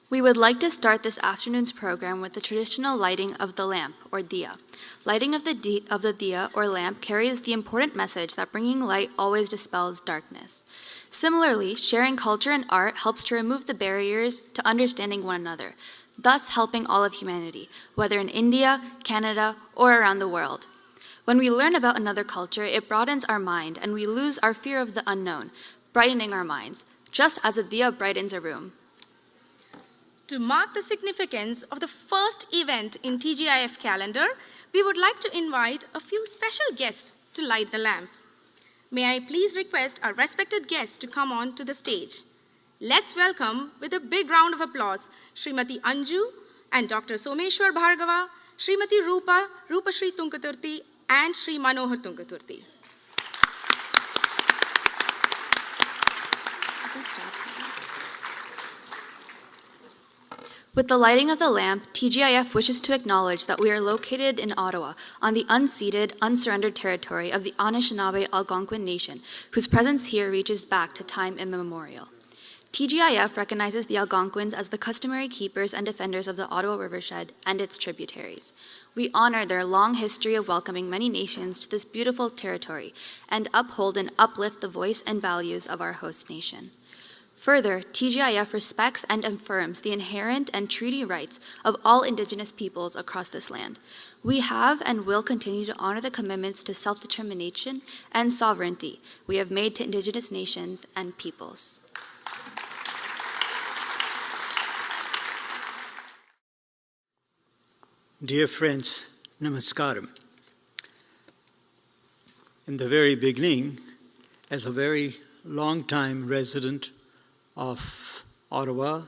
We would like to start this afternoon's program with the traditional lighting of the lamp, or diya. Lighting of the diya, or lamp, carries the important message that bringing light always dispels darkness. Similarly, sharing culture and art helps to remove the barriers to understanding one another, thus helping all of humanity, whether in India, Canada, or around the world. When we learn about another culture, it broadens our mind, and we lose our fear of the unknown, brightening our minds, just as a diya brightens a room. To mark the significance of the first event in TGIF calendar, we would like to invite a few special guests to light the lamp. May I please request our respected guests to come on to the stage. Let's welcome with a big round of applause Srimati Anju and Dr. Someshwar Bhargava, Srimati Rupashri Tungaturti, and Sri Manohar Tungaturti. With the lighting of the lamp, TGIF wishes to acknowledge that we are located in Ottawa on the unceded, unsurrendered territory of the Anishinaabe Algonquin Nation, whose presence here reaches back to time immemorial. TGIF recognizes the Algonquins as the customary keepers and defenders of the Ottawa Rivershed and its tributaries. We honor their long history of welcoming many nations to this beautiful territory and uphold and uplift the voice and values of our host nation. Further, TGIF respects and affirms the inherent and treaty rights of all Indigenous peoples across this land. We have and will continue to honor the commitments to self-determination and sovereignty we have made to Indigenous nations and peoples. Dear friends, namaskaram. In the very beginning, as a very long-time resident of Ottawa,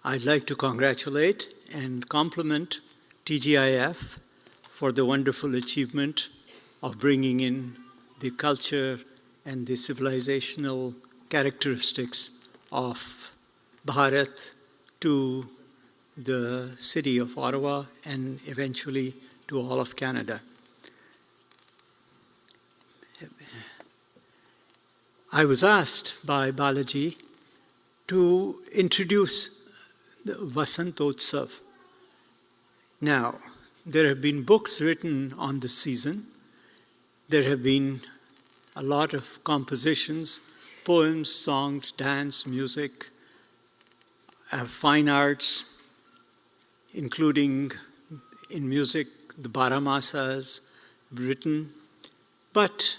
I'd like to congratulate and compliment TGIF for the wonderful achievement of bringing in the culture and the civilizational characteristics of Bharat to the city of Ottawa and eventually to all of Canada. I was asked by Balaji to introduce the Vasantotsav. Now, there have been books written on the season. There have been a lot of compositions, poems, songs, dance, music, fine arts, including in music, the Baramasas written. But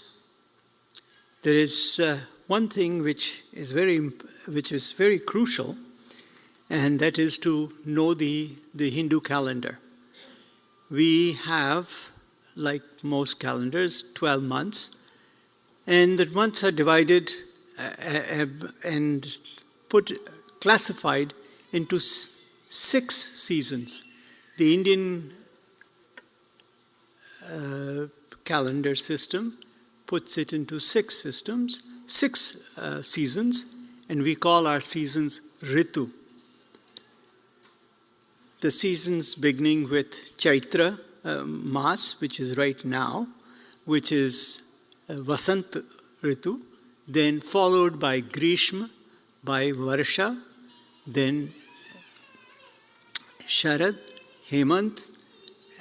there is one thing which is very crucial, and that is to know the Hindu calendar. We have, like most calendars, 12 months, and the months are divided and classified into 6 seasons. The Indian calendar system puts it into 6 seasons, and we call our seasons Ritu. The seasons beginning with Chaitra Mas, which is right now, which is Vasant Ritu, then followed by Grishma, by Varsha, then Sharad, Hemant,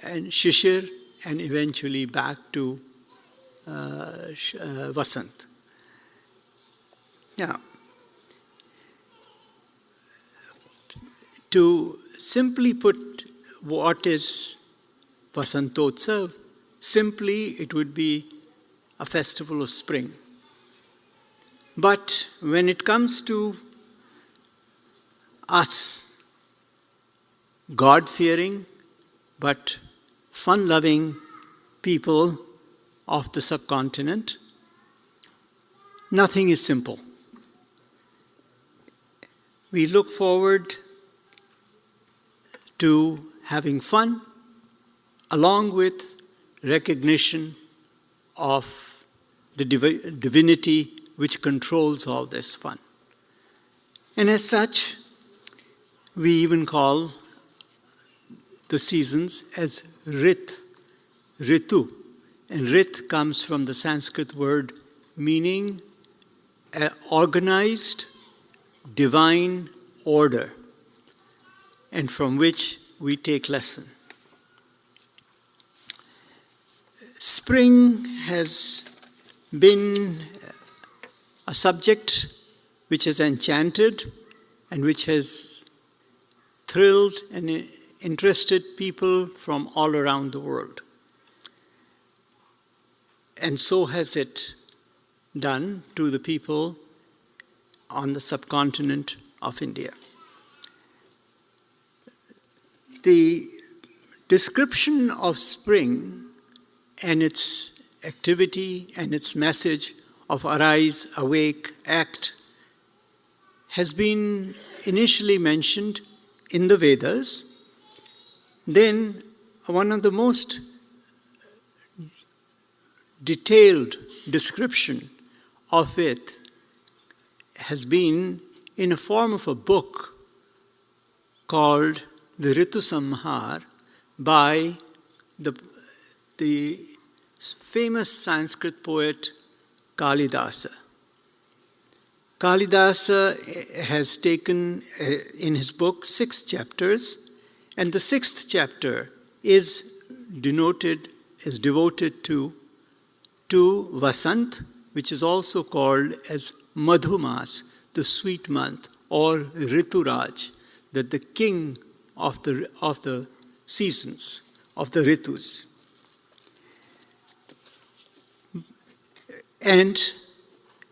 and Shishir, and eventually back to Vasant. Now, to simply put what is Vasantotsav, simply it would be a festival of spring. But when it comes to us, God-fearing but fun-loving people of the subcontinent, nothing is simple. We look forward to having fun along with recognition of the divinity which controls all this fun. And as such, we even call the seasons as Ritu. And Rit comes from the Sanskrit word meaning organized, divine order, and from which we take lesson. Spring has been a subject which has enchanted and which has thrilled and interested people from all around the world. And so has it done to the people on the subcontinent of India. The description of spring and its activity and its message of arise, awake, act has been initially mentioned in the Vedas. Then one of the most detailed description of it has been in a form of a book called the Ritu Samhar by the famous Sanskrit poet Kalidasa. Kalidasa has taken in his book 6 chapters, and the 6th chapter is devoted to Vasant, which is also called as Madhumas, the sweet month, or Rituraj, that the king of the seasons, of the Ritus. And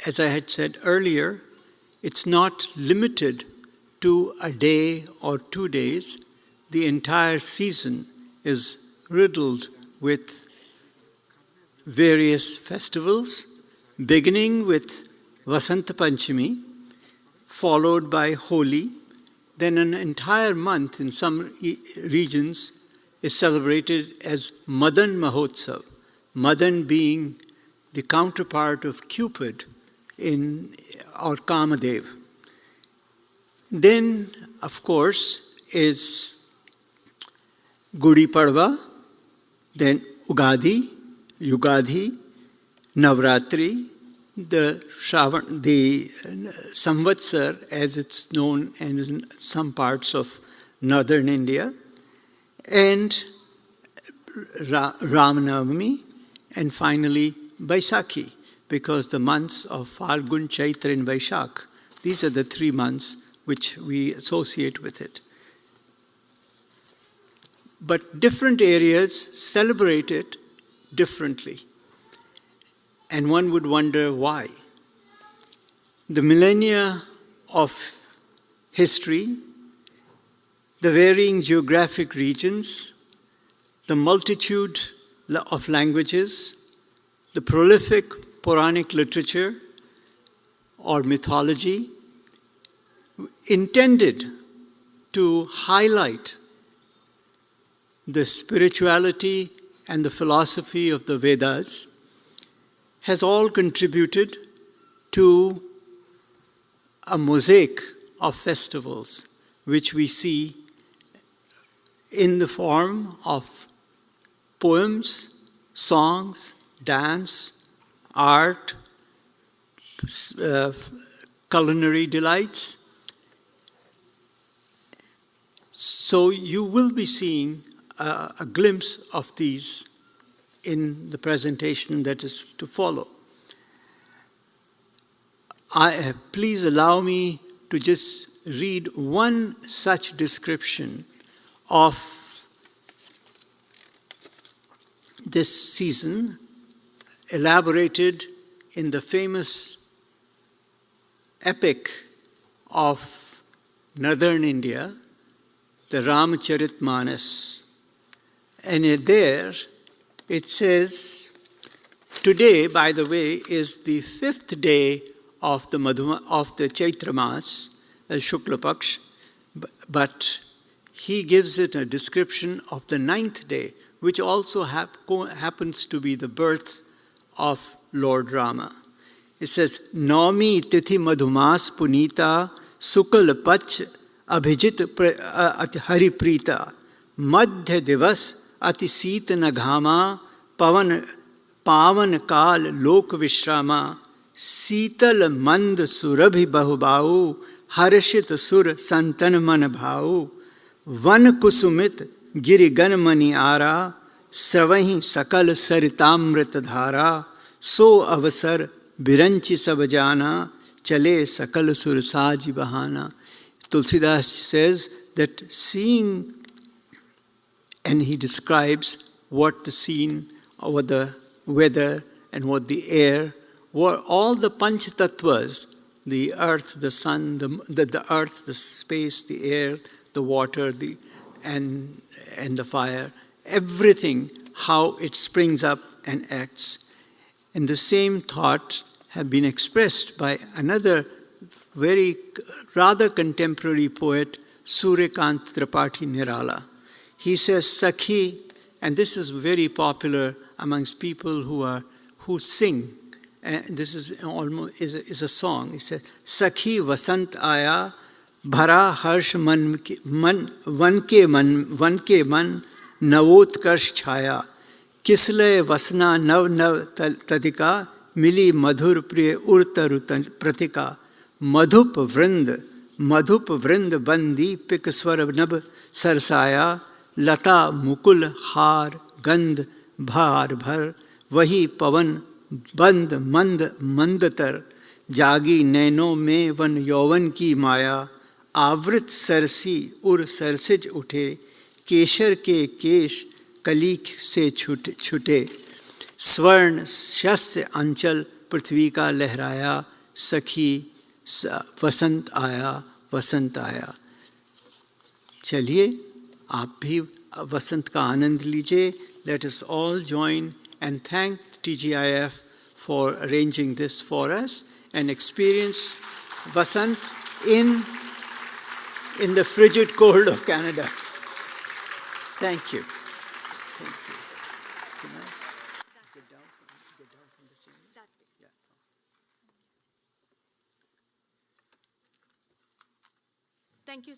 as I had said earlier, it's not limited to a day or 2 days. The entire season is riddled with various festivals, beginning with Vasanta Panchami, followed by Holi. Then an entire month in some regions is celebrated as Madan Mahotsav, Madan being the counterpart of Cupid or Kamadev. Then, of course, is Gudi Padwa, then Ugadi, Yugadhi, Navratri, the Samvatsar, as it's known in some parts of northern India, and Ramanavami, and finally Baisakhi, because the months of Falgun, Chaitra, and Vaishak, these are the 3 months which we associate with it. But different areas celebrate it differently. And one would wonder why. The millennia of history, the varying geographic regions, the multitude of languages, the prolific Puranic literature or mythology intended to highlight the spirituality and the philosophy of the Vedas has all contributed to a mosaic of festivals which we see in the form of poems, songs, dance, art, culinary delights. So you will be seeing a glimpse of these in the presentation that is to follow. Please allow me to just read one such description of this season, elaborated in the famous epic of northern India, the Ramcharitmanas. And there it says, today, by the way, is the 5th day of the Chaitra Mas, Shukla Paksh, but he gives it a description of the 9th day, which also happens to be the birth of Lord Rama. It says, Naumi Tithi Madhumas Punita Sukal Pach Abhijit Hari Prita Madhya Divas Ati Seet Naghama Pavan Kal Lok Vishrama Seetal Mand Surabhi Bahubau हर्षित सुर संतन मन भाऊ, one कुसुमित Giri gun मनि आरा, स्रवहि सकल सरितामृत धारा, सो अवसर बिरंचि सब जाना, चले सकल सुर साज बहाना. Tulsidas says that seeing, and he describes what the scene, what the weather, and what the air, what all the Panch Tattvas, the earth, the sun, the earth, the space, the air, the water, and the fire, everything, how it springs up and acts. And the same thought have been expressed by another very rather contemporary poet, Suryakant Tripathi Nirala. He says, Sakhi, and this is very popular amongst people who sing. And this is almost is a song. He says, Sakhi Vasant Aya, Bhara Harsh man ke man, Navotkarsh Chhaya, Kisle Vasna Nav Tadika, Mili Madhur Priya Urtaru Pratika, Madhup Vrind Bandi Pik Swar Nab Sarsaya, Lata Mukul Har Gandh Bhar Bhar, Vahi Pavan Band Mand Mandatar, Jagi Naino में one यौवन की माया, आवृत Cersei उर सरसिज उठे, केशर के केश कलीक से छुटे, स्वर्ण शस्य अंचल पृथ्वी का लहराया, सखी वसंत आया. चलिए आप भी वसंत का आनंद लीजिए. Let us all join and thank TGIF for arranging this for us and experience Vasant in the frigid cold of Canada. Thank you. Thank you. Good night. Get down from the scene. Yeah. Thank you.